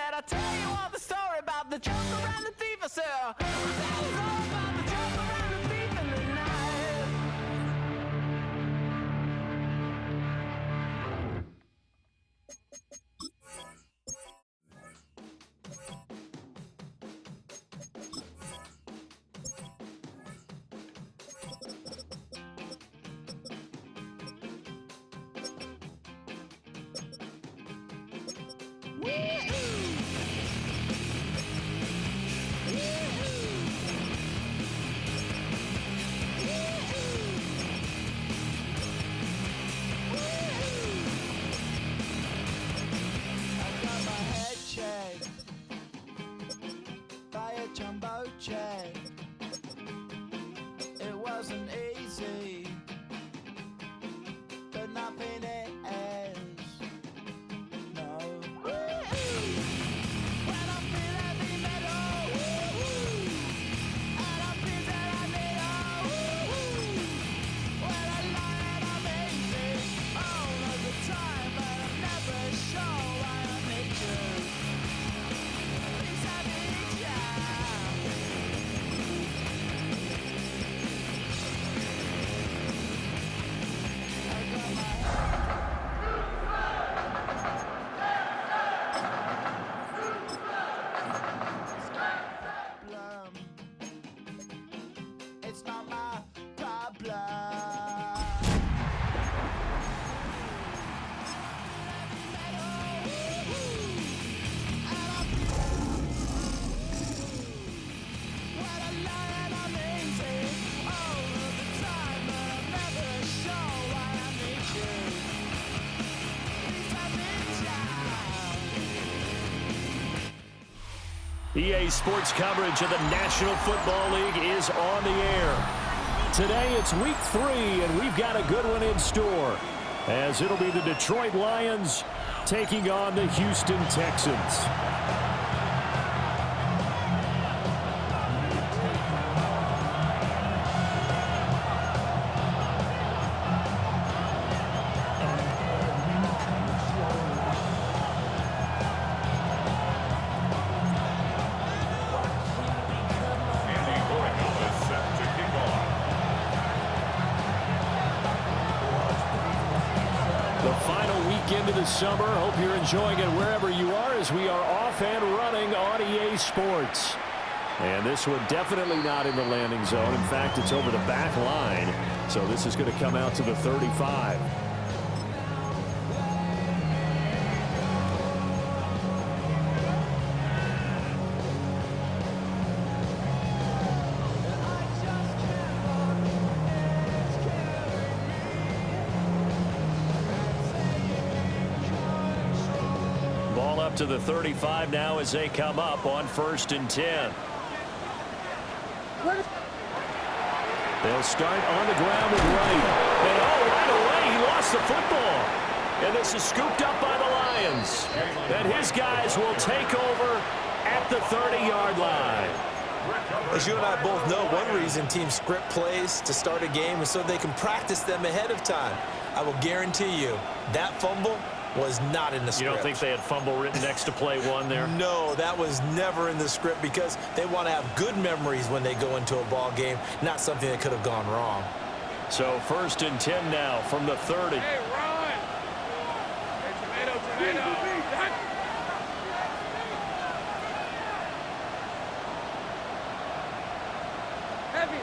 said, I'll tell you all the story about the joker and the thief. I said, I'll tell you all about the joker and the thief in the night. It wasn't easy, but nothing is. No. When I feel heavy metal, and I feel that I need when I lie and I'm easy all of the time, but I'm never sure why I need you. Please I need you. It's not my problem. EA Sports coverage of the National Football League is on the air. Today it's week 3, and we've got a good one in store, as it'll be the Detroit Lions taking on the Houston Texans. Into the summer. Hope you're enjoying it wherever you are, as we are off and running on EA Sports. And this one definitely not in the landing zone. In fact, it's over the back line. So this is going to come out to the 35. Up to the 35 now as they come up on 1st and 10. They'll start on the ground with Wright. And right away he lost the football. And this is scooped up by the Lions. And his guys will take over at the 30-yard line. As you and I both know, one reason teams script plays to start a game is so they can practice them ahead of time. I will guarantee you that fumble was not in the script. You don't think they had fumble written next to play 1 there? No, that was never in the script, because they want to have good memories when they go into a ball game, not something that could have gone wrong. So 1st and 10 now from the 30. Hey, Ron! Hey, tomato! Heavy!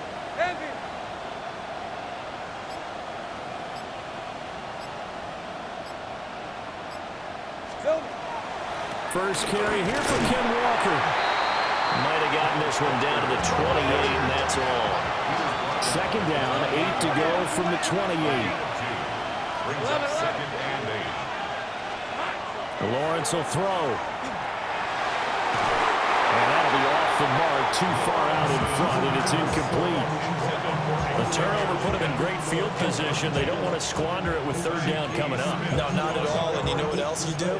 First carry here for Ken Walker. Might have gotten this one down to the 28, and that's all. 2nd down, 8 to go from the 28. Brings up 2nd and 8. Lawrence will throw. And that'll be off the mark, too far out in front, and it's incomplete. The turnover put them in great field position. They don't want to squander it with 3rd down coming up. No, not at all. And you know what else you do?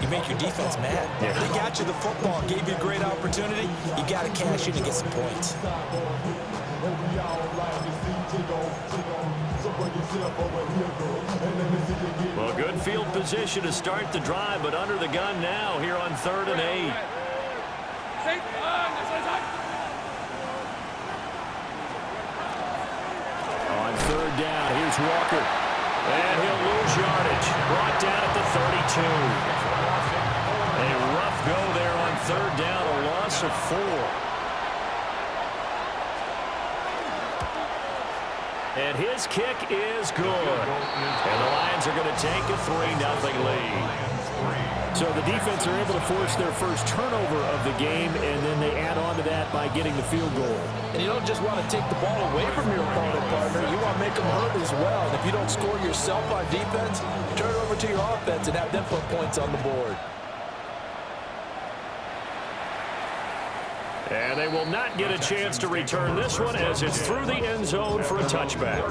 You make your defense mad. Yeah. They got you the football, gave you a great opportunity. You got to cash in and get some points. Well, good Good field position to start the drive, but under the gun now here on 3rd and 8. On 3rd down, here's Walker. And he'll lose yardage. Brought down at the 32. A rough go there on 3rd down, a loss of 4. And his kick is good. And the Lions are going to take a 3-0 lead. So the defense are able to force their first turnover of the game, and then they add on to that by getting the field goal. And you don't just want to take the ball away from your opponent, partner. You want to make them hurt as well. And if you don't score yourself on defense, turn it over to your offense and have them put points on the board. And they will not get a chance to return this one as it's through the end zone for a touchback.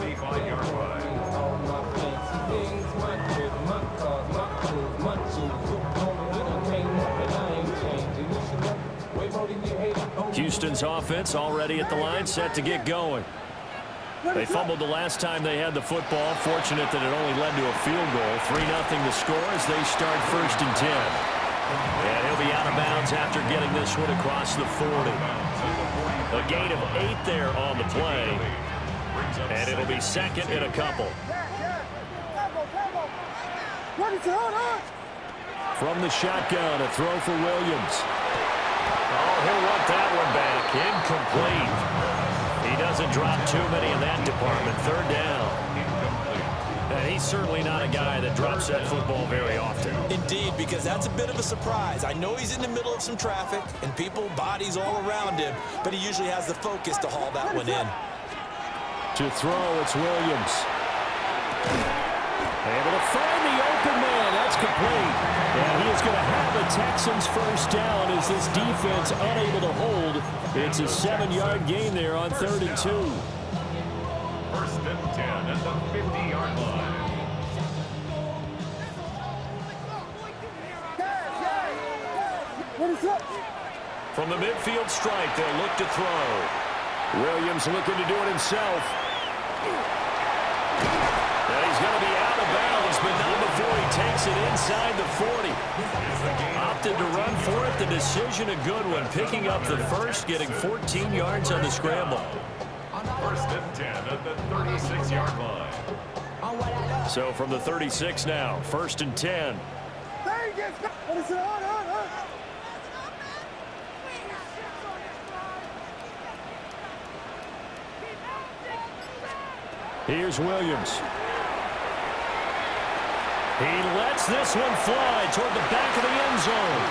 Houston's offense already at the line, set to get going. They fumbled the last time they had the football. Fortunate that it only led to a field goal. 3-0 the score as they start 1st and 10. And he'll be out of bounds after getting this one across the 40. A gain of 8 there on the play. And it'll be 2nd and a couple. From the shotgun, a throw for Williams. Oh, he'll want that one back. Incomplete. He doesn't drop too many in that department. 3rd down. And he's certainly not a guy that drops that football very often. Indeed, because that's a bit of a surprise. I know he's in the middle of some traffic and people, bodies all around him, but he usually has the focus to haul that one in. To throw, it's Williams. Able to find the open man. That's complete. And he is going to have the Texans first down as this defense unable to hold. It's a 7-yard gain there on 3rd and 2. 1st and 10 at the 50-yard line. From the midfield strike, they'll look to throw. Williams looking to do it himself. And he's going to be out of bounds, but not before he takes it inside the 40. Opted to run for it. The decision a good one. Picking up the first, getting 14 yards on the scramble. 1st and 10 at the 36-yard line. So from the 36 now, 1st and 10. Here's Williams. He lets this one fly toward the back of the end zone.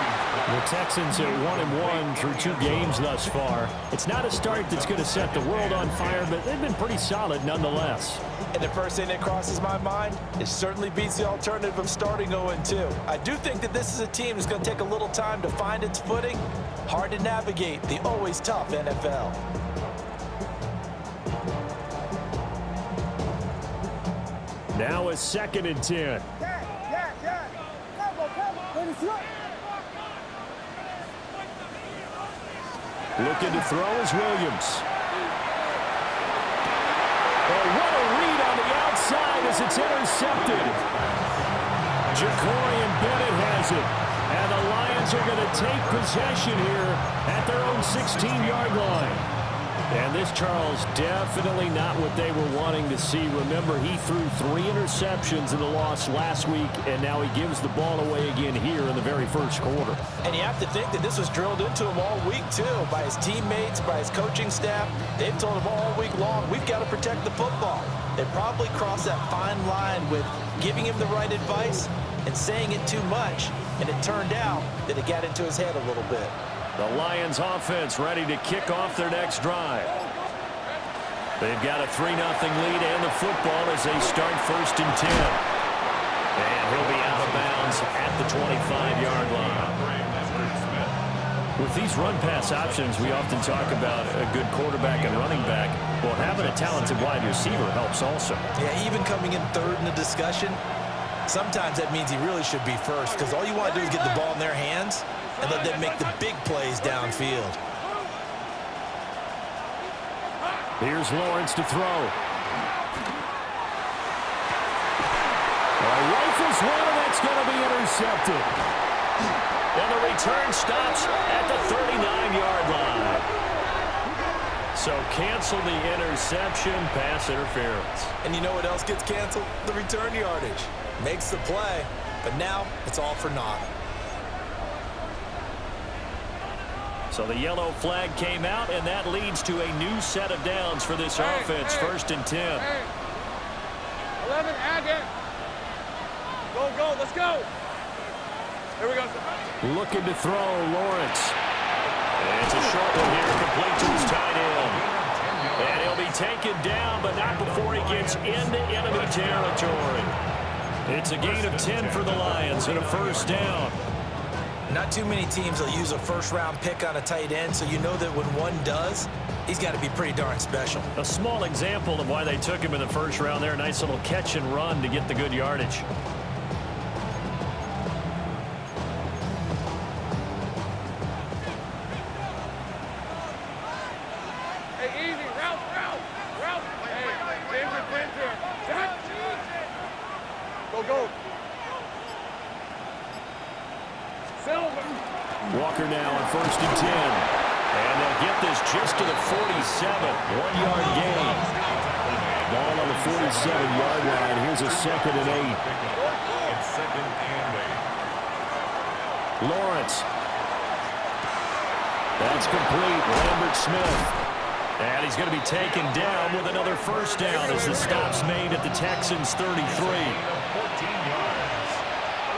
The Texans are 1-1 through 2 games thus far. It's not a start that's going to set the world on fire, but they've been pretty solid nonetheless. And the first thing that crosses my mind, it certainly beats the alternative of starting 0-2. I do think that this is a team that's going to take a little time to find its footing. Hard to navigate the always tough NFL. Now a 2nd and 10. Looking to throw is Williams. Oh, what a read on the outside as it's intercepted. Ja'Cory Bennett has it. And the Lions are going to take possession here at their own 16-yard line. And this, Charles, definitely not what they were wanting to see. Remember, he threw 3 interceptions in the loss last week, and now he gives the ball away again here in the very first quarter. And you have to think that this was drilled into him all week, too, by his teammates, by his coaching staff. They've told him all week long, we've got to protect the football. They probably crossed that fine line with giving him the right advice and saying it too much. And it turned out that it got into his head a little bit. The Lions offense ready to kick off their next drive. They've got a 3-0 lead and the football as they start 1st and 10. And he'll be out of bounds at the 25-yard line. With these run-pass options, we often talk about a good quarterback and running back. Well, having a talented wide receiver helps also. Yeah, even coming in 3rd in the discussion, sometimes that means he really should be first because all you want to do is get the ball in their hands and let them make the big plays downfield. Here's Lawrence to throw. Rifles throws one, and that's going to be intercepted. And the return stops at the 39-yard line. So cancel the interception, pass interference. And you know what else gets canceled? The return yardage. Makes the play, but now it's all for naught. So the yellow flag came out, and that leads to a new set of downs for this offense. First and 10. 11, Agate. Go, go, let's go. Here we go. Looking to throw, Lawrence. And it's a short one here, complete to his tight end. And he'll be taken down, but not before he gets into enemy territory. It's a gain of 10 for the Lions and a first down. Not too many teams will use a first-round pick on a tight end, so you know that when one does, he's got to be pretty darn special. A small example of why they took him in the first round there. A nice little catch and run to get the good yardage. Hey, easy. Route. Hey, Ginger. Jack. Go. Silver. Walker now on first and 10. And they'll get this just to the 47. 1-yard gain. Ball on the 47-yard line. Here's a 2nd and 8. It's 2nd and 8. Lawrence. That's complete. Lambert Smith. And he's going to be taken down with another first down as the stop's made at the Texans' 33. 14 yards.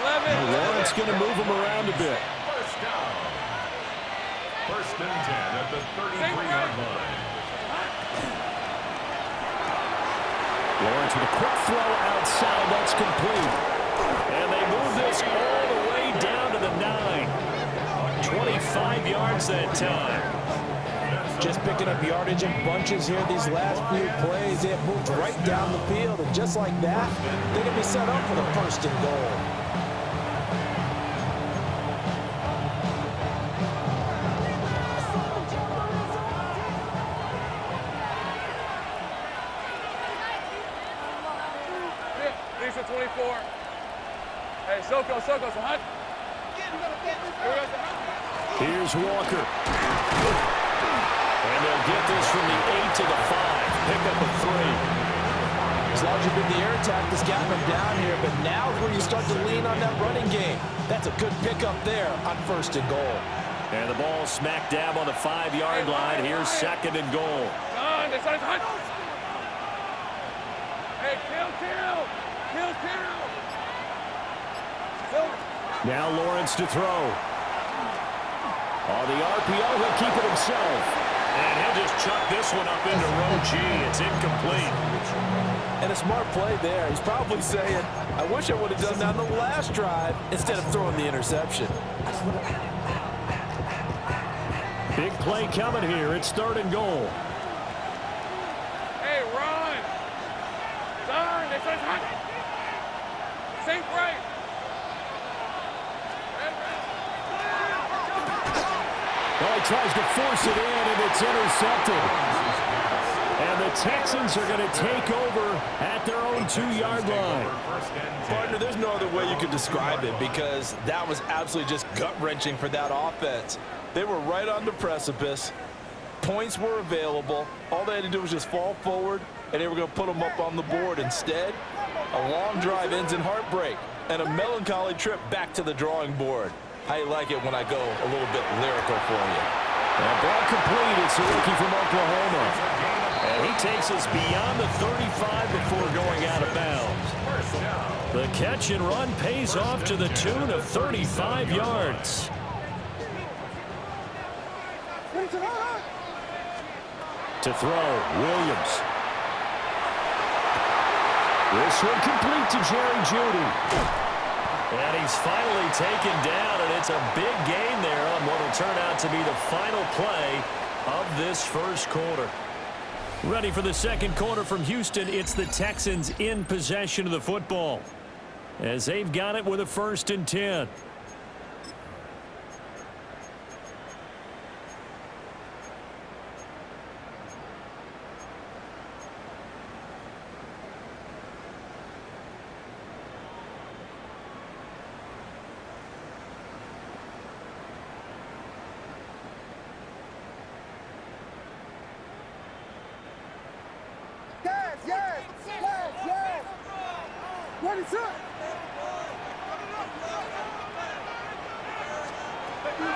11. Lawrence going to move him around a bit. First down. First and 10 at the 33-yard line. Lawrence with a quick throw outside. That's complete. And they move this all the way down to the 9. 25 yards that time. Just picking up yardage in bunches here these last few plays. They have moved right down the field, and just like that, they can be set up for the first and goal. Lisa 24. Hey, Soko, so hot. Here's Walker. And they'll get this from the 8 to the 5. Pick up a 3. As long as you've been the air attack that's gotten them down here, but now is where you start to lean on that running game. That's a good pickup there on first and goal. And the ball smack dab on the 5-yard line. Here's 2nd and goal. This one's hot. Hey, kill. Silver. Now Lawrence to throw. On the RPO, he'll keep it himself. And he'll just chuck this one up into row G. It's incomplete. And a smart play there. He's probably saying, I wish I would have done that on the last drive instead of throwing the interception. Big play coming here. It's 3rd and goal. Hey, run. This one's hot. Sink right. Well, he tries to force it in, and it's intercepted. And the Texans are going to take over at their own 2-yard line. Partner, there's no other way you could describe it because that was absolutely just gut-wrenching for that offense. They were right on the precipice. Points were available. All they had to do was just fall forward, and they were going to put them up on the board. Instead, a long drive ends in heartbreak and a melancholy trip back to the drawing board. How you like it when I go a little bit lyrical for you? Ball complete. It's a rookie from Oklahoma. And he takes us beyond the 35 before going out of bounds. The catch and run pays off to the tune of 35 yards. To throw, Williams. This one complete to Jerry Jeudy. And he's finally taken down, and it's a big gain there on what will turn out to be the final play of this first quarter. Ready for the second quarter from Houston. It's the Texans in possession of the football as they've got it with a 1st and 10.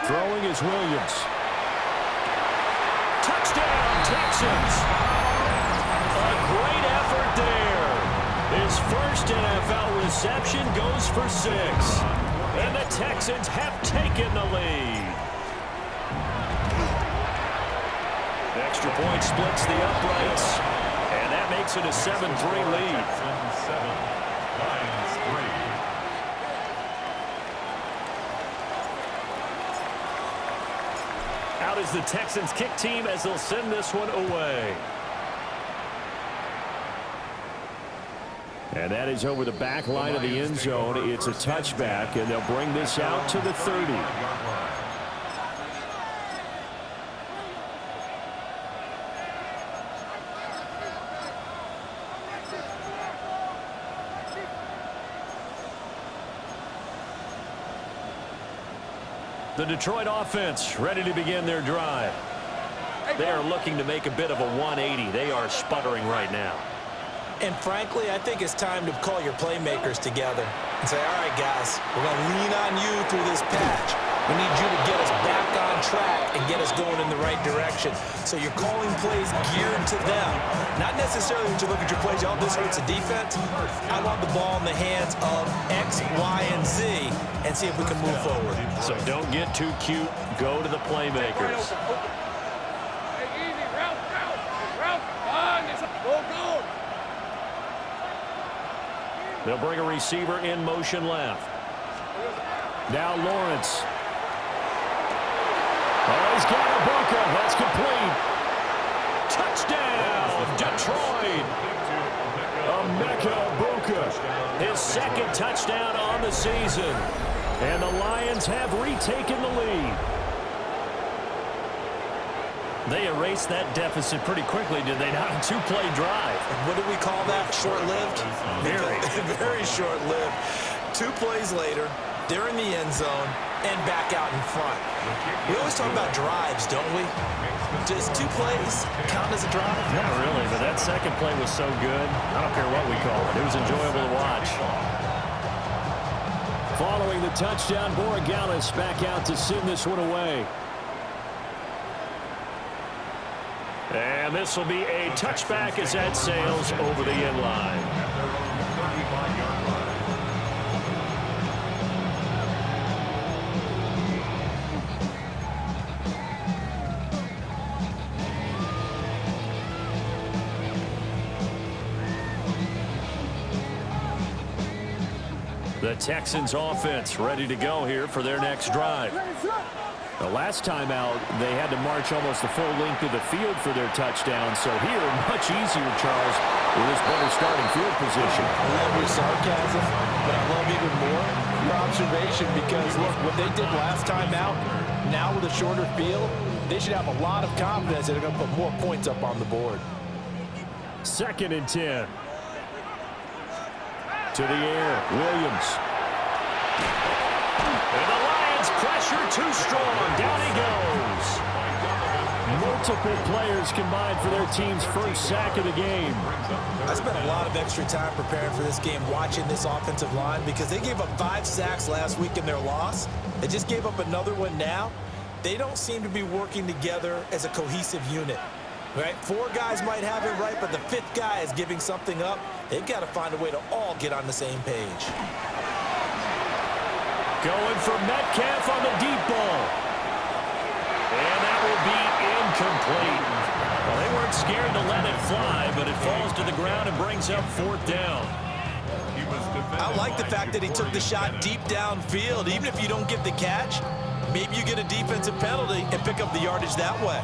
Throwing is Williams. Touchdown, Texans. A great effort there. His first NFL reception goes for 6. And the Texans have taken the lead. Extra point splits the uprights. And that makes it a 7-3 lead. 7, Lions 3. Out is the Texans kick team as they'll send this one away. And that is over the back line of the end zone. It's a touchback, and they'll bring this out to the 30. The Detroit offense ready to begin their drive. They are looking to make a bit of a 180. They are sputtering right now. And frankly, I think it's time to call your playmakers together and say, all right, guys, we're going to lean on you through this patch. We need you to get us back on track and get us going in the right direction. So you're calling plays geared to them. Not necessarily when you look at your plays, oh, this hurts the defense. I want the ball in the hands of X, Y, and Z and see if we can move forward. So don't get too cute. Go to the playmakers. Hey, easy, route. Go. They'll bring a receiver in motion left. Now Lawrence. Oh, he's got Ibuka. That's complete. Touchdown, Detroit. Emeka Ibuka. His second touchdown on the season. And the Lions have retaken the lead. They erased that deficit pretty quickly, did they not? A 2-play drive. What do we call that? Short-lived? Very short-lived. 2 plays later, they're in the end zone and back out in front. We always talk about drives, don't we? Does 2 plays count as a drive? Not really, but that second play was so good. I don't care what we call it. It was enjoyable to watch. Following the touchdown, Borregales back out to send this one away. And this will be a touchback as that sails over the end line. The Texans offense ready to go here for their next drive. The last time out, they had to march almost the full length of the field for their touchdown. So here, much easier, Charles, with this better starting field position. I love your sarcasm, but I love even more your observation because, look, what they did last time out, now with a shorter field, they should have a lot of confidence that they're going to put more points up on the board. 2nd and 10. To the air, Williams. And the Lions pressure too strong. Down he goes. Multiple players combined for their team's first sack of the game. I spent a lot of extra time preparing for this game, watching this offensive line, because they gave up 5 sacks last week in their loss. They just gave up another one now. They don't seem to be working together as a cohesive unit. Right? 4 guys might have it right, but the 5th guy is giving something up. They've got to find a way to all get on the same page. Going for Metcalf on the deep ball. And that will be incomplete. Well, they weren't scared to let it fly, but it falls to the ground and brings up 4th down. I like the fact that he took the shot deep downfield. Even if you don't get the catch, maybe you get a defensive penalty and pick up the yardage that way.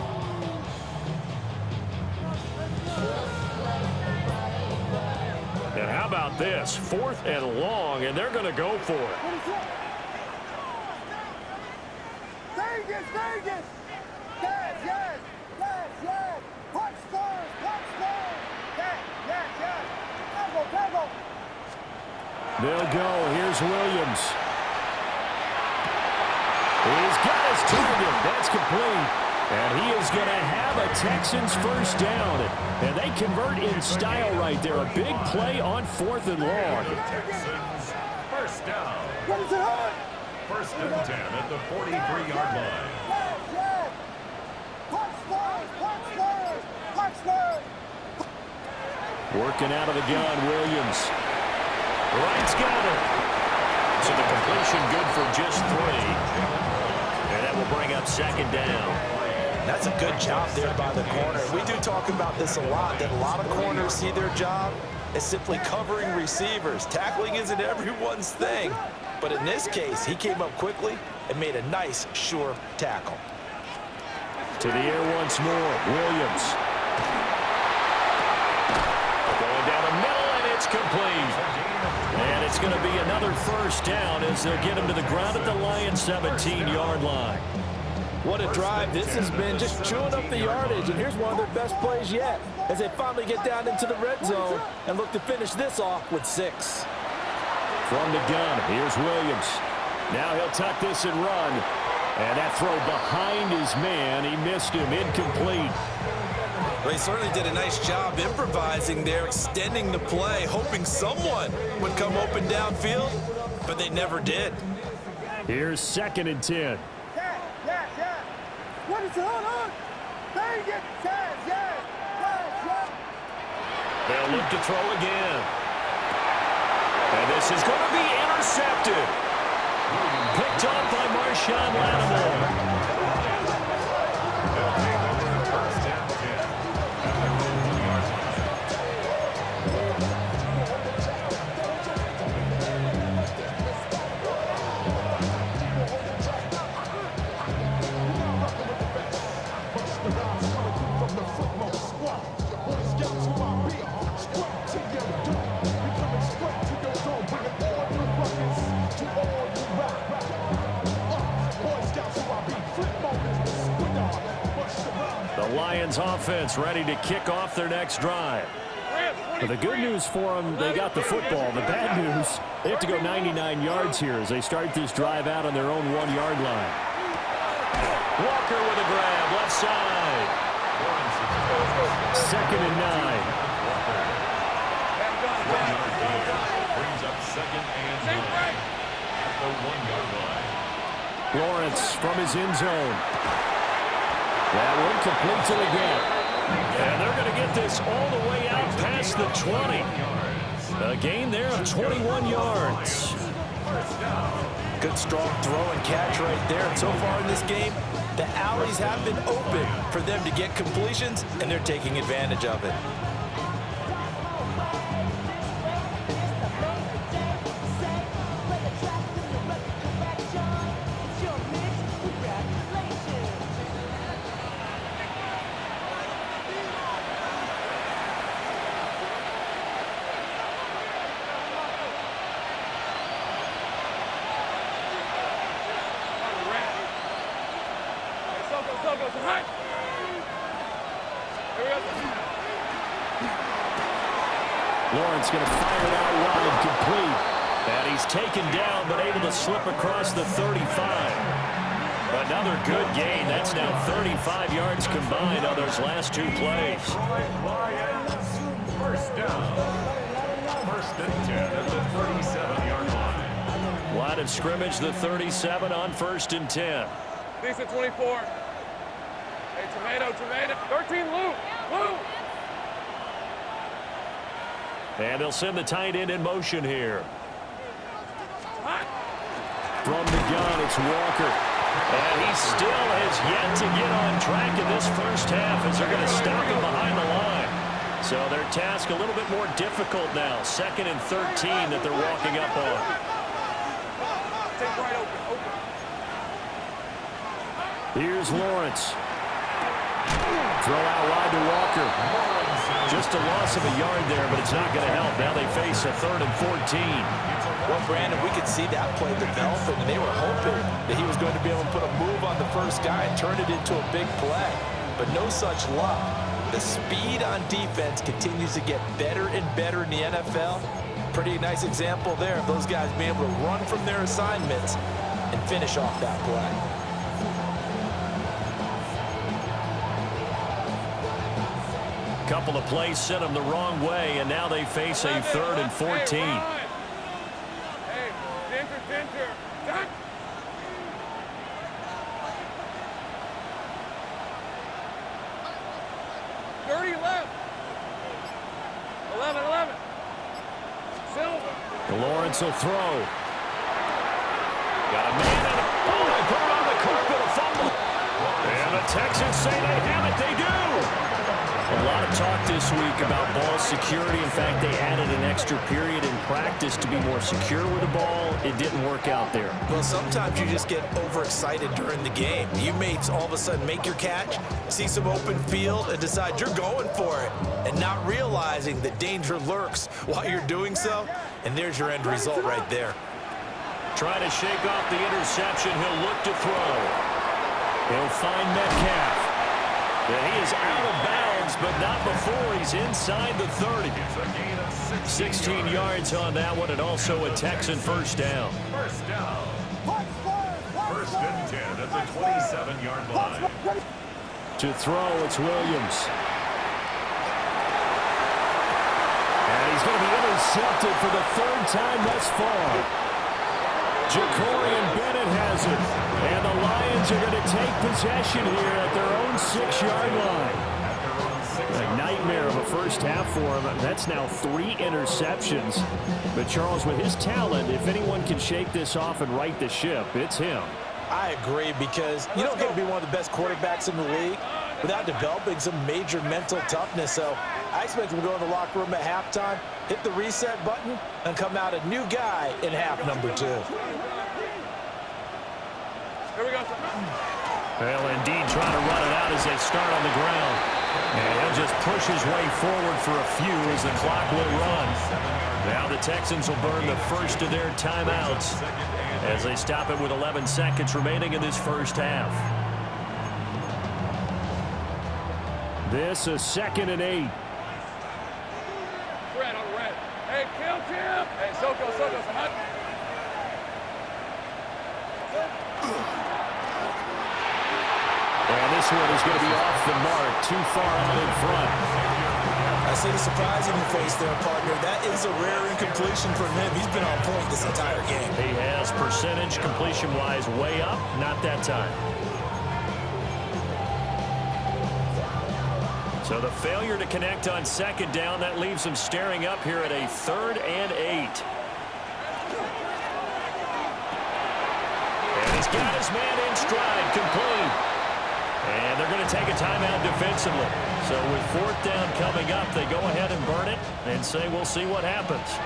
And how about this? 4th and long, and they're going to go for it. They'll go. Here's Williams. He's got his target. That's complete. And he is going to have a Texans first down. And they convert in style right there. A big play on 4th and long. Texans first down. First and 10 at the 43-yard line. Working out of the gun, Williams. Wright's got it. So the completion good for just 3. And that will bring up 2nd down. That's a good job there by the corner. We do talk about this a lot, that a lot of corners see their job as simply covering receivers. Tackling isn't everyone's thing. But in this case, he came up quickly and made a nice, sure tackle. To the air once more, Williams. Going down the middle, and it's complete. And it's going to be another first down as they'll get him to the ground at the Lions' 17-yard line. What a drive this has been, just chewing up the yardage. And here's one of their best plays yet as they finally get down into the red zone and look to finish this off with 6. From the gun, here's Williams. Now he'll tuck this and run. And that throw behind his man, he missed him, incomplete. Well, he certainly did a nice job improvising there, extending the play, hoping someone would come open downfield, but they never did. Here's 2nd and 10. What is going on? Bang it, They'll look to throw again. And this is going to be intercepted. Picked off by Marshawn Lattimore. They'll take over first and 10 at the 1-yard line. The Lions offense ready to kick off their next drive. But the good news for them, they got the football. The bad news, they have to go 99 yards here as they start this drive out on their own 1-yard line. Walker with a grab, left side. 2nd and 9. Brings up 2nd and 9 at the 1-yard line. Lawrence from his end zone. That one completes it again. And they're going to get this all the way out past the 20. A gain there of 21 yards. Good strong throw and catch right there. And so far in this game, the alleys have been open for them to get completions, and they're taking advantage of it. Lawrence going to fire it out wide, complete. And he's taken down, but able to slip across the 35. Another good gain. That's now 35 yards combined on those last 2 plays. First down. First and 10 at the 37-yard line. Line of scrimmage, the 37 on 1st and 10. Decent 24. Hey, tomato. 13, Lou. And they'll send the tight end in motion here. From the gun, it's Walker. And he still has yet to get on track in this first half as they're going to stop him behind the line. So their task a little bit more difficult now. 2nd and 13 that they're walking up on. Take right open. Here's Lawrence. Throw out wide to Walker. Just a loss of a yard there, but it's not going to help. Now they face a 3rd and 14. Well, Brandon, we could see that play developing, and they were hoping that he was going to be able to put a move on the first guy and turn it into a big play. But no such luck. The speed on defense continues to get better and better in the NFL. Pretty nice example there of those guys being able to run from their assignments and finish off that play. couple of plays sent them the wrong way, and now they face a 3rd and 14. Hey, Ginger. Done. Dirty left. 11. Silver. Lawrence will throw. Got a man in it. Oh, they put it on the carpet, a fumble. And the Texans say they have it. They do. A lot of talk this week about ball security. In fact, they added an extra period in practice to be more secure with the ball. It didn't work out there. Well, sometimes you just get overexcited during the game. You mates all of a sudden make your catch, see some open field, and decide you're going for it, and not realizing that danger lurks while you're doing so. And there's your end result right there. Trying to shake off the interception. He'll look to throw. He'll find Metcalf. And he is out of bounds, but not before he's inside the 30. 16 yards on that one, and also a Texan first down. First down. First and 10 at the 27-yard line. To throw, it's Williams. And he's going to be intercepted for the 3rd time thus far. Jacorian Bennett has it. And the Lions are going to take possession here at their own 6-yard line. A nightmare of a first half for him. That's now 3 interceptions. But Charles, with his talent, if anyone can shake this off and right the ship, it's him. I agree, because you don't get to be one of the best quarterbacks in the league without developing some major mental toughness. So I expect him to go in the locker room at halftime, hit the reset button, and come out a new guy in half number 2. Here we go. Well, indeed, trying to run it out as they start on the ground. And he'll just push his way forward for a few as the clock will run. Now the Texans will burn the first of their timeouts as they stop it with 11 seconds remaining in this first half. This is 2nd and 8. Red on red. Hey, kill Tim. Hey, Soko, hot. And this one is going to be off the mark, too far out in front. I see the surprise in your face there, partner. That is a rare incompletion from him. He's been on point this entire game. He has percentage completion-wise way up, not that time. So the failure to connect on 2nd down, that leaves him staring up here at a 3rd and 8. And he's got his man in stride, complete. And they're going to take a timeout defensively. So with 4th down coming up, they go ahead and burn it and say we'll see what happens.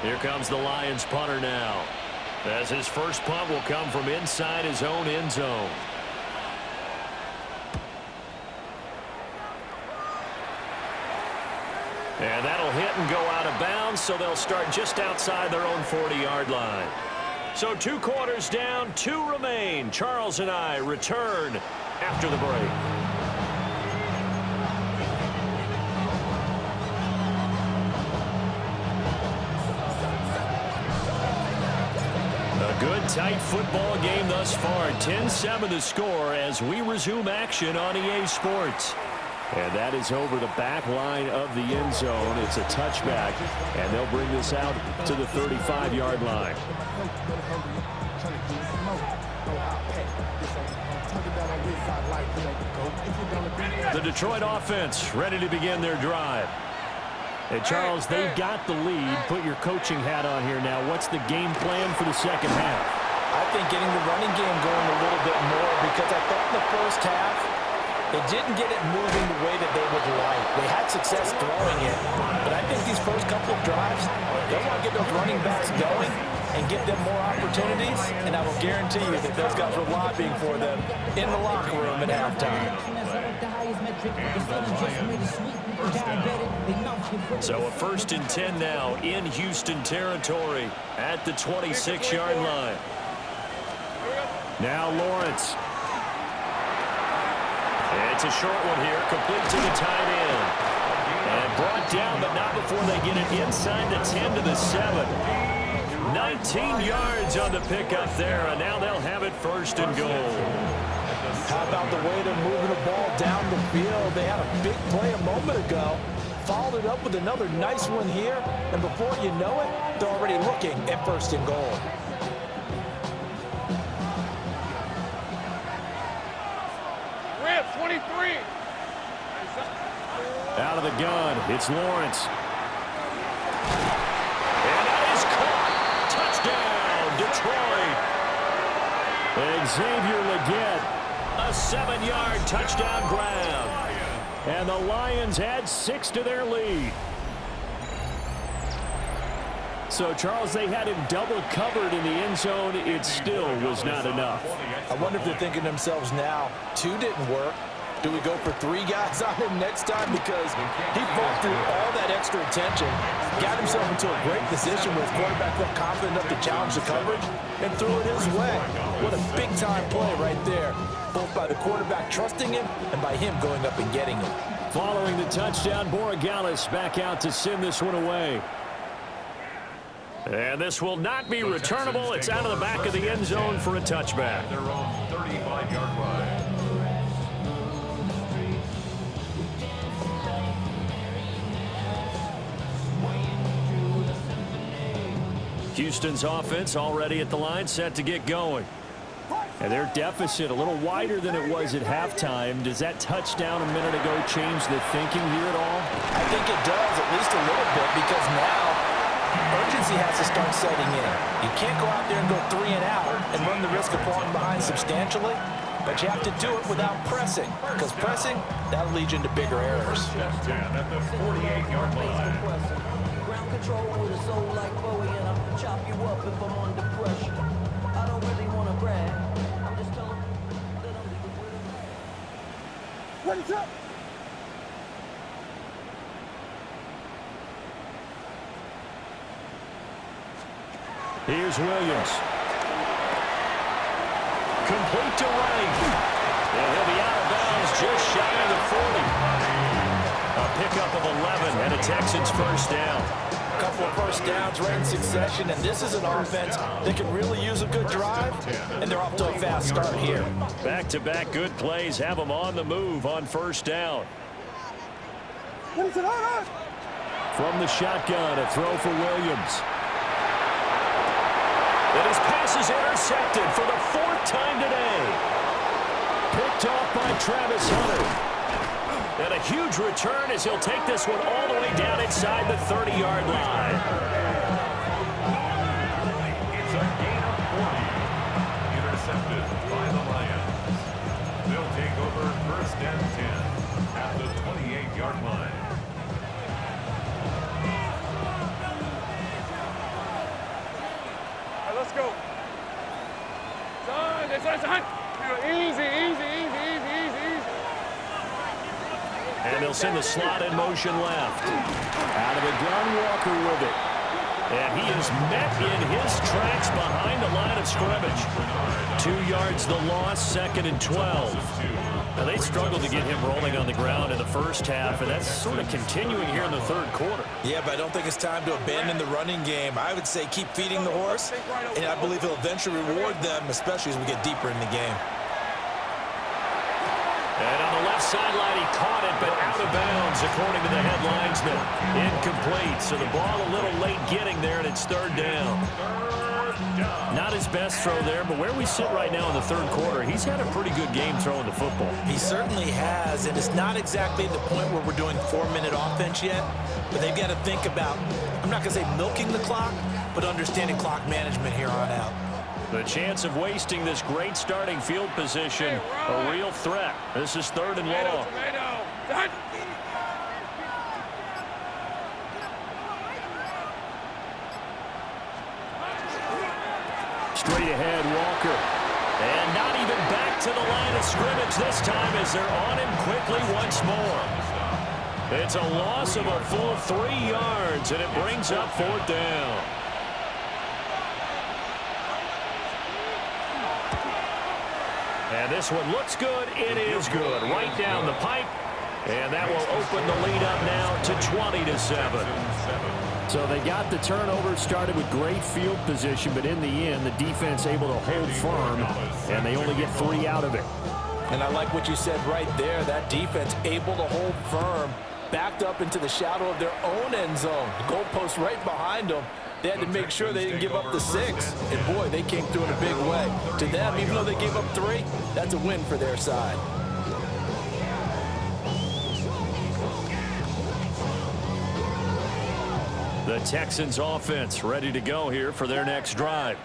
Here comes the Lions punter now, as his first punt will come from inside his own end zone. And that'll hit and go out of bounds, so they'll start just outside their own 40-yard line. So 2 quarters down, 2 remain. Charles and I return after the break. A good, tight football game thus far. 10-7 the score as we resume action on EA Sports. And that is over the back line of the end zone. It's a touchback, and they'll bring this out to the 35-yard line. The Detroit offense ready to begin their drive. Hey, Charles, they've got the lead. Put your coaching hat on here now. What's the game plan for the second half? I think getting the running game going a little bit more, because I thought in the first half they didn't get it moving the way that they would like. They had success throwing it, but I think these first couple of drives, they want to get those running backs going and give them more opportunities, and I will guarantee you that those guys were lobbying for them in the locker room at halftime. So a 1st and 10 now in Houston territory at the 26-yard line. Now Lawrence. It's a short one here, complete to the tight end. And brought down, but not before they get it inside the 10 to the 7. 19 yards on the pickup there, and now they'll have it 1st and goal. How about the way they're moving the ball down the field? They had a big play a moment ago, followed it up with another nice one here, and before you know it, they're already looking at 1st and goal. Rip, 23. Out of the gun, it's Lawrence. And that is caught. Touchdown, Detroit. Xavier Legette, a 7-yard touchdown grab. And the Lions add 6 to their lead. So, Charles, they had him double covered in the end zone. It still was not enough. I wonder if they're thinking to themselves now, 2 didn't work. Do we go for 3 guys on him next time? Because he fought through all that extra attention, got himself into a great position where his quarterback felt confident enough to challenge the coverage and threw it his way. What a big-time play right there, both by the quarterback trusting him and by him going up and getting him. Following the touchdown, Borregales back out to send this one away. And this will not be returnable. It's out of the back of the end zone for a touchback. Their own 35-yard line. Houston's offense already at the line, set to get going. And their deficit a little wider than it was at halftime. Does that touchdown a minute ago change the thinking here at all? I think it does, at least a little bit, because now urgency has to start setting in. You can't go out there and go 3 and out and run the risk of falling behind substantially, but you have to do it without pressing, because pressing, that'll lead you into bigger errors. 10 at the 48-yard line. Ground control with a soul like Bowie, and I'll chop you up if I'm under pressure. I don't really want to brag. I'm just telling you that I'm leaving with it. What is up? Here's Williams. Complete to Wright. And he'll be out of bounds just shy of the 40. A pickup of 11 and a Texans first down. A couple of first downs right in succession, and this is an offense that can really use a good drive, and they're off to a fast start here. Back-to-back good plays have them on the move on first down. From the shotgun, a throw for Williams. And his pass is intercepted for the 4th time today. Picked off by Travis Hunter. And a huge return as he'll take this one all the way down inside the 30-yard line. It's a gain of 40. Intercepted by the Lions. They'll take over 1st and 10 at the 28-yard line. All right, let's go. Son, that's a hunt. Easy, easy, easy, easy, easy, easy. And they'll send the slot in motion left. Out of the gun, Walker with it. And he is met in his tracks behind the line of scrimmage. 2 yards the loss, 2nd and 12. Now they struggled to get him rolling on the ground in the first half, and that's sort of continuing here in the 3rd quarter. Yeah, but I don't think it's time to abandon the running game. I would say keep feeding the horse, and I believe he'll eventually reward them, especially as we get deeper in the game. And on the left sideline, he caught it, but out of bounds, according to the headlinesman. Incomplete, so the ball a little late getting there, and it's 3rd down. Not his best throw there, but where we sit right now in the 3rd quarter, he's had a pretty good game throwing the football. He certainly has, and it's not exactly the point where we're doing 4-minute offense yet, but they've got to think about, I'm not going to say milking the clock, but understanding clock management here on out. The chance of wasting this great starting field position, a real threat. This is 3rd and long. Tomato. Straight ahead, Walker. And not even back to the line of scrimmage this time as they're on him quickly once more. It's a loss of a full 3 yards, and it brings up 4th down. And this one looks good. It is good. Right down the pipe. And that will open the lead up now to 20-7. So they got the turnover, started with great field position, but in the end, the defense able to hold firm, and they only get 3 out of it. And I like what you said right there, that defense able to hold firm. backed up into the shadow of their own end zone. The goalpost right behind them. They had to make sure they didn't give up the 6. And, boy, they came through in a big way. To them, even though they gave up 3, that's a win for their side. The Texans offense ready to go here for their next drive.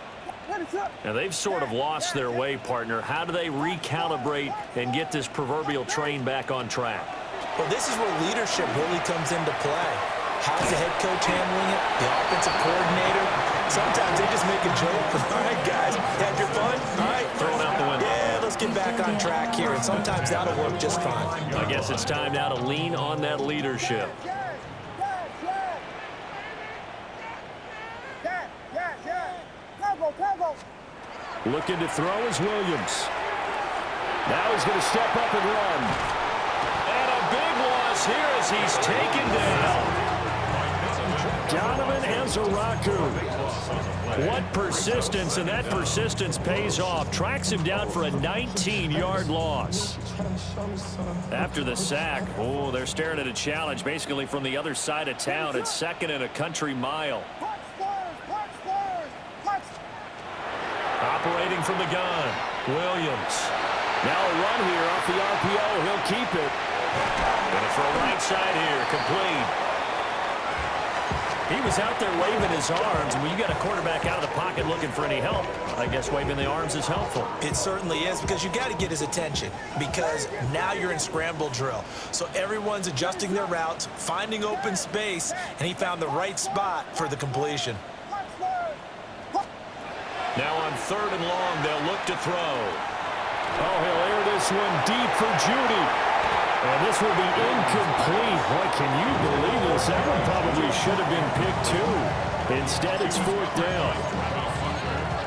Now, they've sort of lost their way, partner. How do they recalibrate and get this proverbial train back on track? Well, this is where leadership really comes into play. How's the head coach handling it? The offensive coordinator? Sometimes they just make a joke. All right, guys, had your fun? All right. Throw it out the window. Yeah, let's get back on track here. And sometimes that'll work just fine. I guess it's time now to lean on that leadership. Looking to throw is Williams. Now he's going to step up and run. And a big loss here as he's taken down. Donovan Ezaraku. What persistence, and that persistence pays off. Tracks him down for a 19-yard loss. After the sack, oh, they're staring at a challenge basically from the other side of town. It's 2nd and a country mile. Operating from the gun, Williams. Now a run here off the RPO. He'll keep it. Going to throw right side here, complete. He was out there waving his arms, and when you got a quarterback out of the pocket looking for any help, I guess waving the arms is helpful. It certainly is, because you got to get his attention, because now you're in scramble drill. So everyone's adjusting their routes, finding open space, and he found the right spot for the completion. Now on 3rd and long, they'll look to throw. Oh, he'll air this one deep for Judy. And this will be incomplete. Boy, can you believe this? That one probably should have been picked 2. Instead, it's 4th down.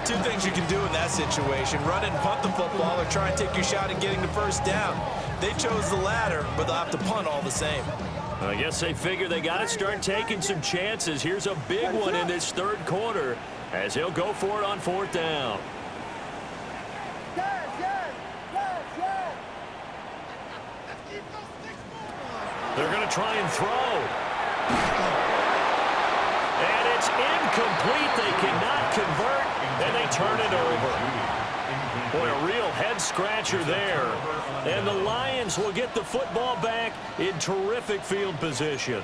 2 things you can do in that situation: run and punt the football, or try and take your shot at getting the 1st down. They chose the latter, but they'll have to punt all the same. I guess they figure they got to start taking some chances. Here's a big one in this 3rd quarter as he'll go for it on 4th down. They're going to try and throw. And it's incomplete. They cannot convert, and they turn it over. Boy, a real head-scratcher there. And the Lions will get the football back in terrific field position.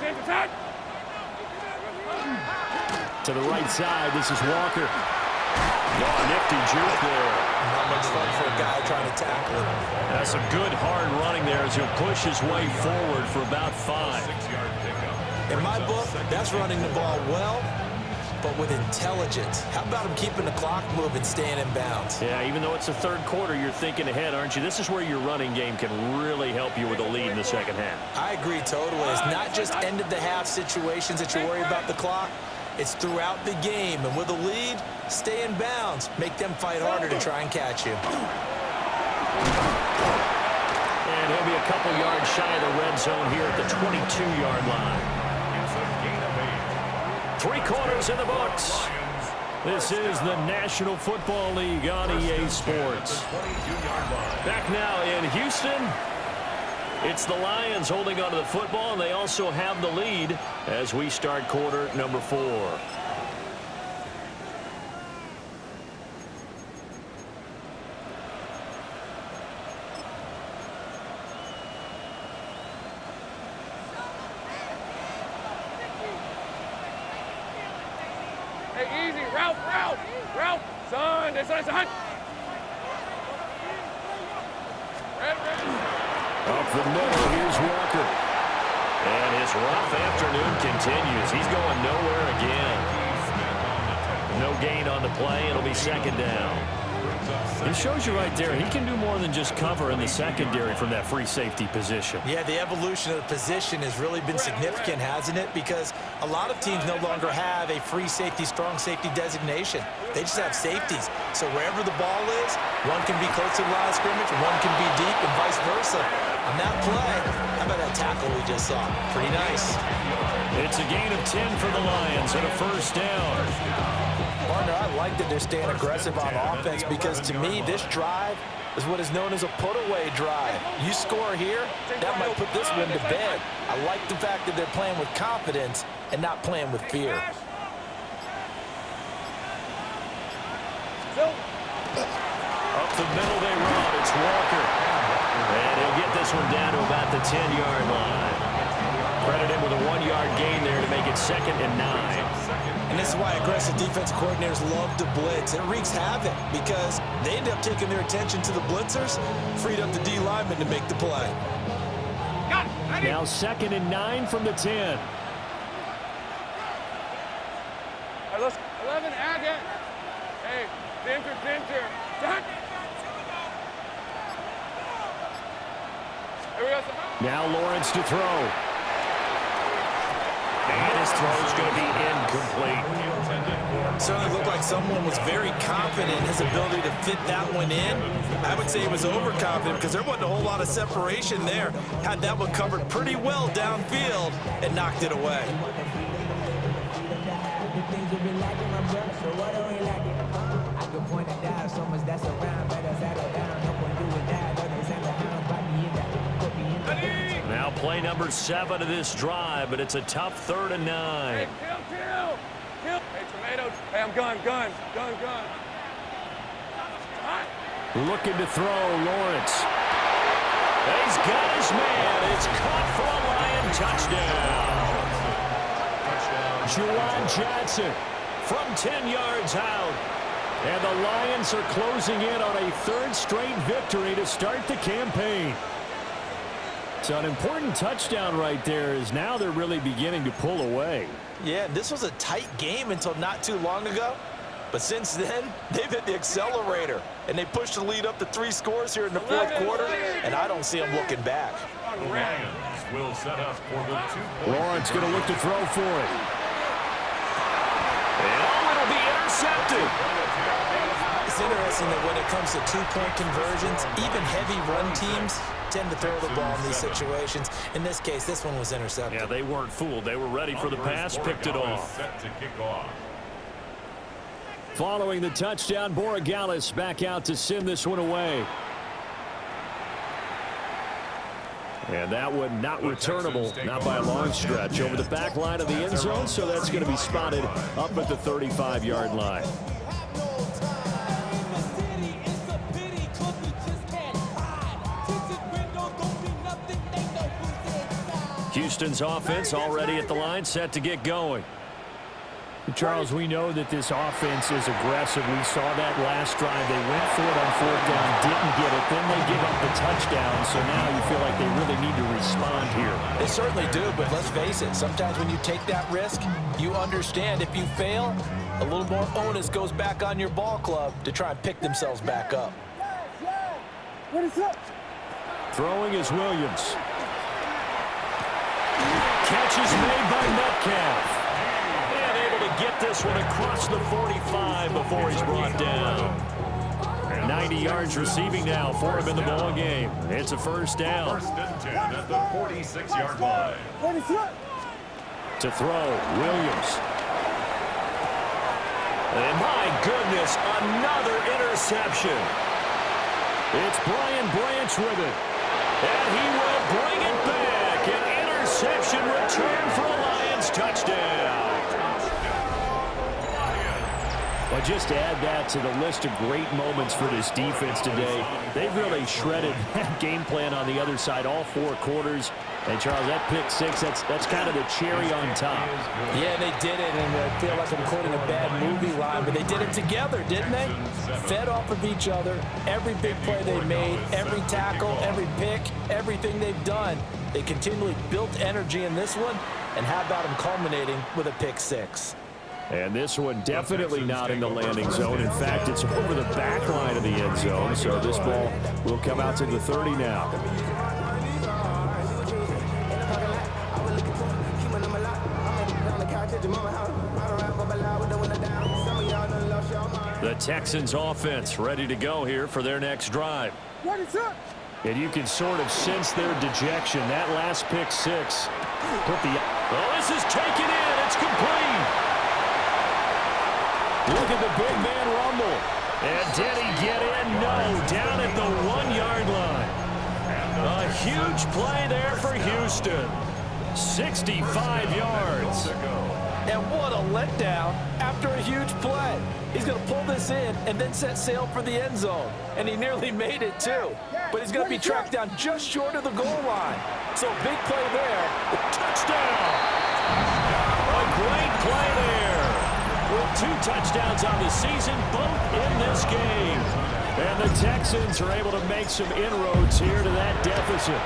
Ginger, touch! To the right side, this is Walker. Oh, nifty juke there. Not much fun for a guy trying to tackle him. That's some good hard running there as he'll push his way forward for about 5. In my book, that's running the ball well, but with intelligence. How about him keeping the clock moving, staying in bounds? Yeah, even though it's the 3rd quarter, you're thinking ahead, aren't you? This is where your running game can really help you with a lead in the 2nd half. I agree totally. It's not just end-of-the-half situations that you worry about the clock. It's throughout the game. And with a lead, stay in bounds. Make them fight harder to try and catch you. And he'll be a couple yards shy of the red zone here at the 22-yard line. 3 quarters in the books. This is the National Football League on EA Sports. Back now in Houston, it's the Lions holding onto the football, and they also have the lead as we start quarter number 4. Hey, easy, Ralph, son, this is a hunt. Up the middle, here's Walker. And his rough afternoon continues. He's going nowhere again. No gain on the play. It'll be 2nd down. It shows you right there, he can do more than just cover in the secondary from that free safety position. Yeah, the evolution of the position has really been significant, hasn't it? Because a lot of teams no longer have a free safety, strong safety designation. They just have safeties. So wherever the ball is, one can be close to the line of scrimmage, one can be deep, and vice versa. awesome. On that play, how about that tackle we just saw? Pretty nice. It's a gain of 10 for the Lions and a first down. Partner, I like that they're staying aggressive on offense because to me, this drive is what is known as a put-away drive. You score here, that might put this one to bed. I like the fact that they're playing with confidence and not playing with fear. Up the middle they run. It's Walker. And he'll get this one down to about the 10-yard line. Credit him with a 1-yard gain there to make it 2nd and 9. And this is why aggressive defensive coordinators love to blitz. It wreaks havoc because they end up taking their attention to the blitzers, freed up the D lineman to make the play. Now 2nd and 9 from the 10. All right, let's 11, Agate. Hey, Dinter. Duck. Here we go. Now Lawrence to throw. And his throw is going to be incomplete. Certainly looked like someone was very confident in his ability to fit that one in. I would say he was overconfident because there wasn't a whole lot of separation there. Had that one covered pretty well downfield and knocked it away. Now play number 7 of this drive, but it's a tough 3rd and 9. Hey, kill. Hey, Tomatoes. Hey, I'm gun. Looking to throw, Lawrence. He's got his man. It's caught for a Lion touchdown. Juwan Johnson from 10 yards out. And the Lions are closing in on a 3rd straight victory to start the campaign. So an important touchdown right there is now they're really beginning to pull away. Yeah, this was a tight game until not too long ago. But since then, they've hit the accelerator. And they pushed the lead up to 3 scores here in the 4th quarter. And I don't see them looking back. The Lions will set up for the 2-point. Lawrence going to look to throw for it. And it'll be intercepted. It's interesting that when it comes to 2-point conversions, even heavy run teams tend to throw the ball in these situations. In this case, this one was intercepted. Yeah, they weren't fooled. They were ready for the pass, picked it off. Set to kick off. Following the touchdown, Borregales back out to send this one away. And that one not returnable, not by a long stretch, over the back line of the end zone, so that's going to be spotted up at the 35-yard line. Houston's offense already at the line, set to get going. Charles, we know that this offense is aggressive. We saw that last drive. They went for it on 4th down, didn't get it. Then they give up the touchdown, so now you feel like they really need to respond here. They certainly do, but let's face it, sometimes when you take that risk, you understand if you fail, a little more onus goes back on your ball club to try and pick themselves back up. Throwing is Williams. Catch is made by Metcalf. And able to get this one across the 45 before he's brought down. 90 yards receiving now for him in the ball game. It's a first down. 1st and 10 at the 46-yard line. To throw, Williams. And my goodness, another interception. It's Brian Branch with it. And he will bring it back. An interception return for a Lions touchdown. Well, just to add that to the list of great moments for this defense today, they've really shredded that game plan on the other side all 4 quarters. And, Charles, that pick 6, that's kind of the cherry on top. Yeah, they did it, and I feel like I'm quoting a bad movie line, but they did it together, didn't they? Fed off of each other, every big play they made, every tackle, every pick, everything they've done. They continually built energy in this one, and how about them culminating with a pick 6? And this one definitely not in the landing zone. In fact, it's over the back line of the end zone, so this ball will come out to the 30 now. The Texans offense ready to go here for their next drive. And you can sort of sense their dejection. That last pick six put the... Oh, this is taken in. It's complete. Look at the big man rumble. And did he get in? No, down at the 1-yard line. A huge play there for Houston. 65 yards. And what a letdown after a huge play. He's going to pull this in and then set sail for the end zone. And he nearly made it, too. But he's going to be tracked down just short of the goal line. So big play there. Touchdown. A great play there. With 2 touchdowns on the season, both in this game. And the Texans are able to make some inroads here to that deficit.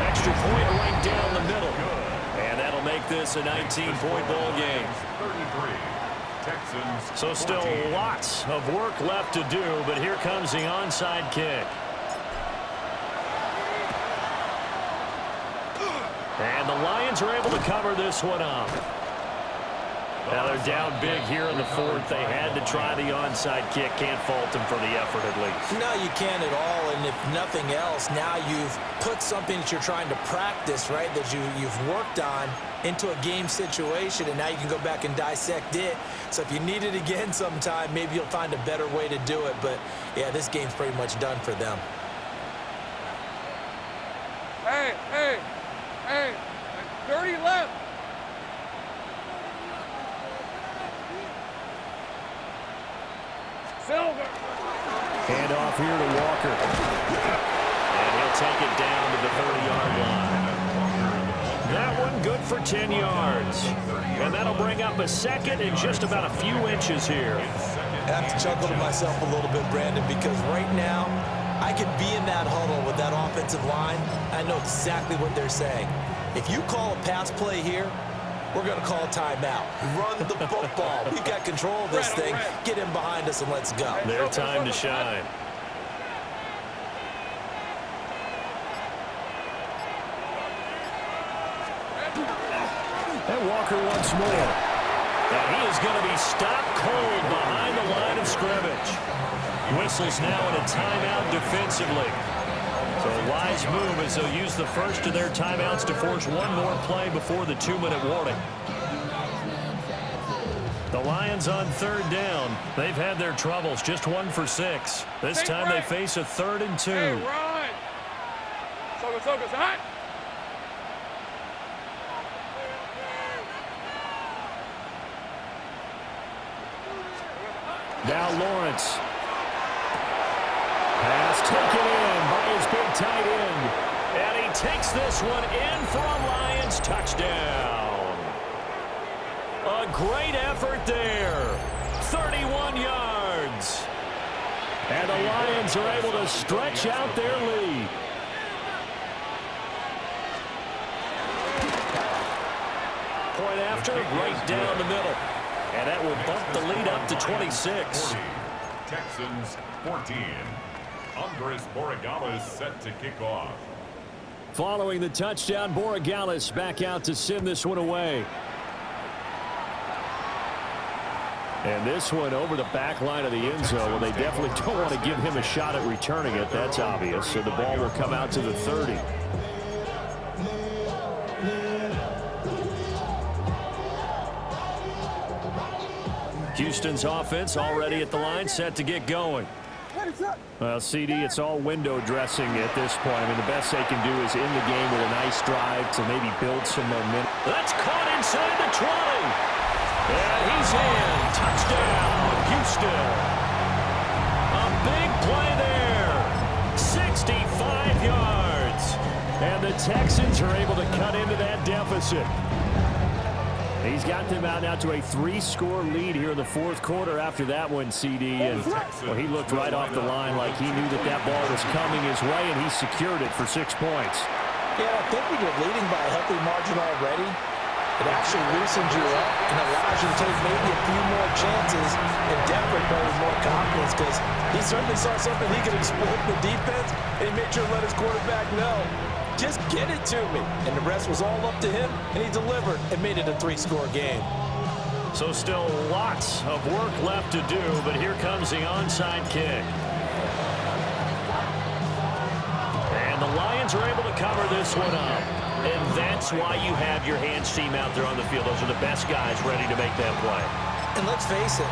Extra point right down the middle. And that'll make this a 19-point ball game. 33. Texans. So still 14. lots of work left to do, but here comes the onside kick. And the Lions are able to cover this one up. Now they're down big here in the fourth. They had to try the onside kick. Can't fault them for the effort at least. No, you can't at all. And if nothing else, now you've put something that you're trying to practice, right, that you've worked on into a game situation, and now you can go back and dissect it. So if you need it again sometime, maybe you'll find a better way to do it. But, yeah, this game's pretty much done for them. Hey, 30 left. Silver. Hand off here to Walker. And he'll take it down to the 30-yard line. That one good for 10 yards. And that'll bring up a second and just about a few inches here. I have to chuckle to myself a little bit, Brandon, because right now I could be in that huddle with that offensive line. I know exactly what they're saying. If you call a pass play here, we're going to call a timeout. Run the football. We've got control of this thing. Get him behind us and let's go. Their time to shine. And Walker once more. And he is going to be stopped cold behind the line of scrimmage. Whistles now in a timeout defensively. So a wise move as they'll use the first of their timeouts to force one more play before the 2-minute warning. The Lions on third down. They've had their troubles, just 1 for 6. This time they face a 3rd and 2. Hey, run. Soka, hot. Now Lawrence. Pass taken in by his big tight end. And he takes this one in for a Lions touchdown. A great effort there. 31 yards. And the Lions are able to stretch out their lead. Point after, right down the middle. And that will bump the lead up to 26. 40. Texans 14. Andres Borregales set to kick off. Following the touchdown, Borregales back out to send this one away. And this one over the back line of the end zone. Well, they definitely don't want to give him a shot at returning it. That's obvious. So the ball will come out to the 30. Houston's offense already at the line, set to get going. Well, CD, it's all window dressing at this point. I mean, the best they can do is in the game with a nice drive to maybe build some momentum. That's caught inside the 20. And he's in. Touchdown, Houston. A big play there. 65 yards. And the Texans are able to cut into that deficit. He's got them out now to a 3-score lead here in the fourth quarter after that one, CD. And well, he looked right off the line like he knew that that ball was coming his way, and he secured it for 6 points. Yeah, I think when you're leading by a healthy margin already, it actually loosens you up and allows you to take maybe a few more chances and Denver play with more confidence because he certainly saw something he could exploit the defense, and he made sure to let his quarterback know. Just get it to me. And the rest was all up to him, and he delivered and made it a 3-score game. So still lots of work left to do, but here comes the onside kick. Texans are able to cover this one up. And that's why you have your hands team out there on the field. Those are the best guys ready to make that play. And let's face it,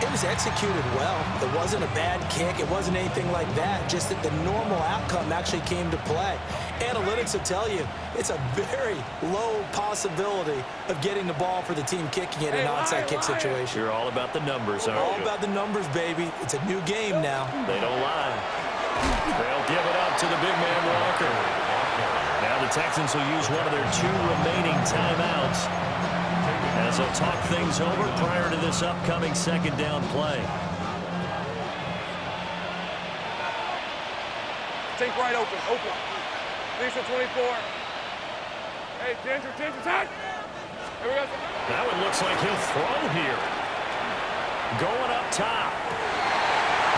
it was executed well. It wasn't a bad kick. It wasn't anything like that. Just that the normal outcome actually came to play. Analytics will tell you it's a very low possibility of getting the ball for the team kicking it in an onside kick situation. You're all about the numbers, aren't you? All about the numbers, baby. It's a new game now. They don't lie. They'll give it up to the big man Walker. Now the Texans will use one of their 2 remaining timeouts as they'll talk things over prior to this upcoming second down play. Take right open. Lisa 24. Hey, Ginger, tight. Here we go. That one looks like he'll throw here. Going up top.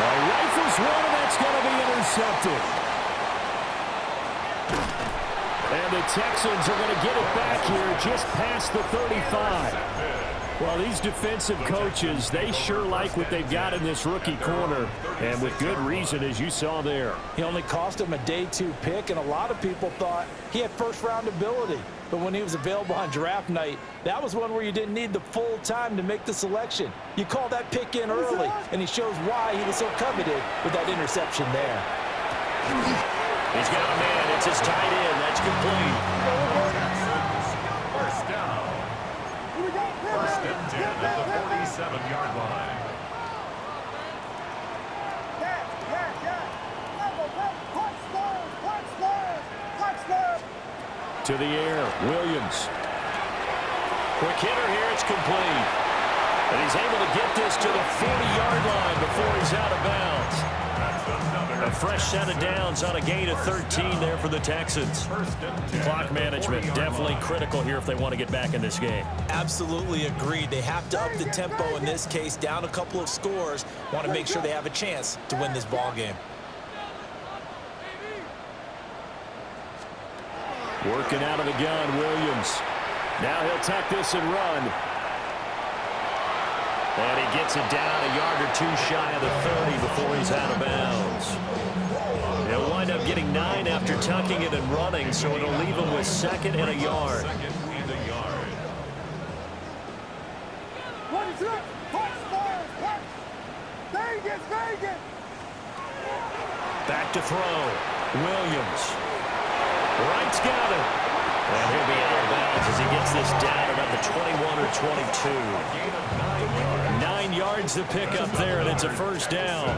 Rifles one, and that's going to be intercepted. And the Texans are going to get it back here just past the 35. Well, these defensive coaches, they sure like what they've got in this rookie corner, and with good reason, as you saw there. He only cost him a day 2 pick, and a lot of people thought he had first-round ability. But when he was available on draft night, that was one where you didn't need the full time to make the selection. You call that pick in early, and he shows why he was so coveted with that interception there. He's got a man. It's his tight end. That's complete. First down. First and 10 at the 47-yard line. To the air, Williams. Quick hitter here, it's complete. And he's able to get this to the 40-yard line before he's out of bounds. A fresh set of downs on a gain of 13 there for the Texans. Clock management definitely critical here if they want to get back in this game. Absolutely agreed. They have to up the tempo in this case, down a couple of scores. Want to make sure they have a chance to win this ball game. Working out of the gun, Williams. Now he'll tuck this and run. And he gets it down a yard or 2 shy of the 30 before he's out of bounds. He'll wind up getting 9 after tucking it and running, so it'll leave him with 2nd and a yard. Back to throw. Williams. Wright's got it. And he'll be out of bounds as he gets this down about the 21 or 22. 9 yards to pick up there, and it's a first down.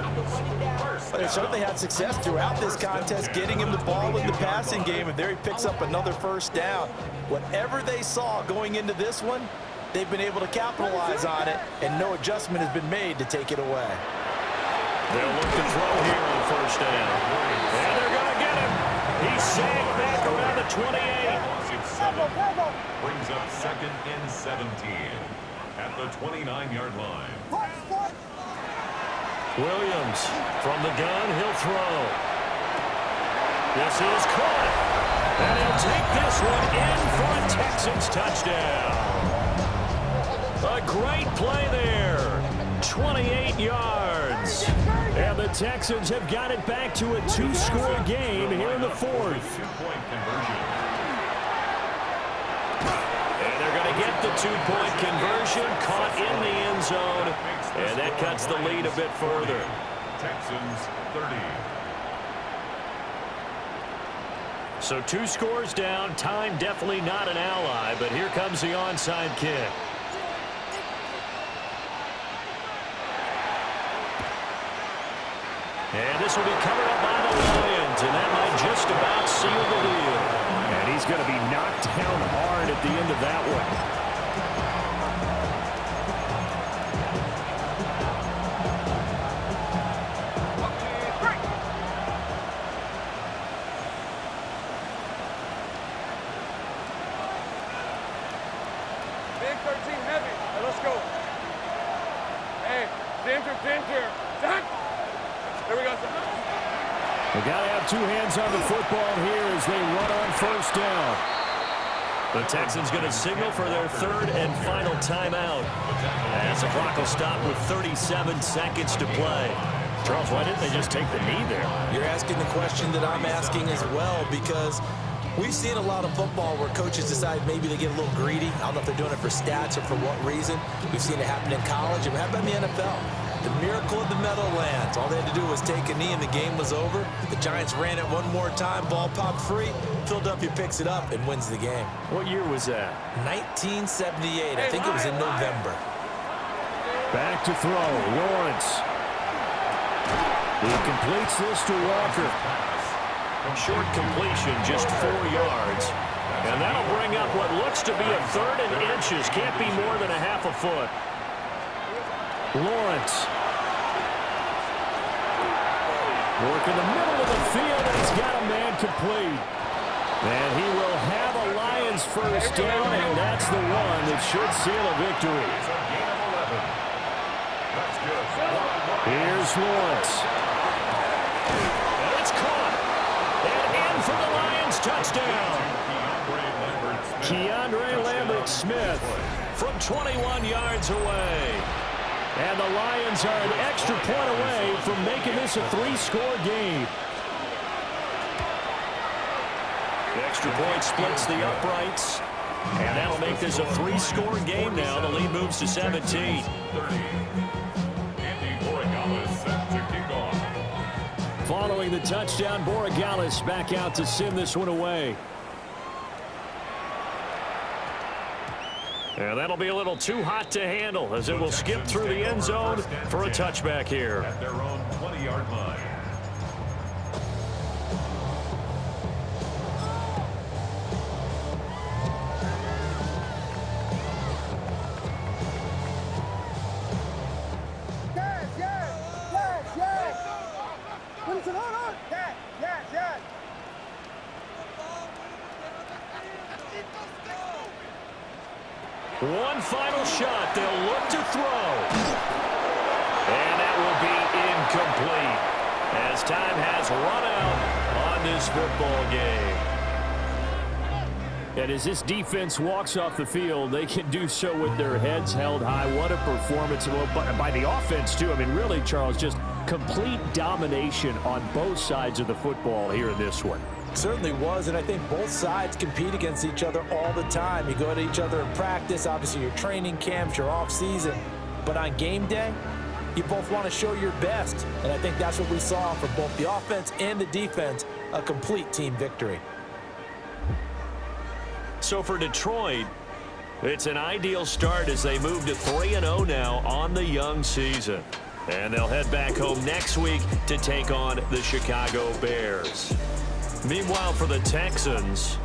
They certainly had success throughout this contest, getting him the ball in the passing game, and there he picks up another first down. Whatever they saw going into this one, they've been able to capitalize on it, and no adjustment has been made to take it away. They'll look to throw here on first down. And they're going to get him. He's sagged back around the 28. Brings up 2nd and 17 at the 29-yard line. Williams from the gun, he'll throw. This is caught. And he'll take this one in for a Texans touchdown. A great play there. 28 yards. And the Texans have got it back to a 2-score game here in the 4th. Two-point conversion. And they're going to get the 2-point conversion, caught in the end zone, and that cuts the lead a bit further. Texans 30. So 2 scores down, time definitely not an ally, but here comes the onside kick. And this will be covered up by the Lions, and that might just about seal the deal. And he's going to be knocked down hard at the end of that one. Big 13 heavy. Now let's go. Hey, Ginger. Zach. There we go. They got to have 2 hands on the football here as they run on first down. The Texans going to signal for their 3rd and final timeout. As the clock will stop with 37 seconds to play. Charles, why didn't they just take the knee there? You're asking the question that I'm asking as well, because we've seen a lot of football where coaches decide maybe they get a little greedy. I don't know if they're doing it for stats or for what reason. We've seen it happen in college and happen in the NFL. The miracle of the Meadowlands. All they had to do was take a knee and the game was over. The Giants ran it one more time. Ball popped free. Philadelphia picks it up and wins the game. What year was that? 1978. I think it was in November. Back to throw. Lawrence. He completes this to Walker. Short completion, just 4 yards. And that'll bring up what looks to be a 3rd and inches. Can't be more than a half a foot. Lawrence. Work in the middle of the field, and he's got a man complete. And he will have a Lions first down, and that's the one that should seal a victory. Here's Lawrence. And it's caught. And in for the Lions touchdown. Keandre Lambert-Smith From 21 yards away. And the Lions are an extra point away from making this a 3-score game. The extra point splits the uprights. And that'll make this a 3-score game now. The lead moves to 17. Following the touchdown, Borregales back out to send this one away. And that'll be a little too hot to handle as it will skip through the end zone for a touchback here. At their own 20-yard line. One final shot. They'll look to throw. And that will be incomplete as time has run out on this football game. And as this defense walks off the field, they can do so with their heads held high. What a performance by the offense, too. I mean, really, Charles, just complete domination on both sides of the football here in this one. Certainly was, and I think both sides compete against each other all the time. You go at each other in practice, obviously your training camps, your off season, but on game day, you both want to show your best, and I think that's what we saw from both the offense and the defense, a complete team victory. So for Detroit, it's an ideal start as they move to 3-0 now on the young season. And they'll head back home next week to take on the Chicago Bears. Meanwhile, for the Texans,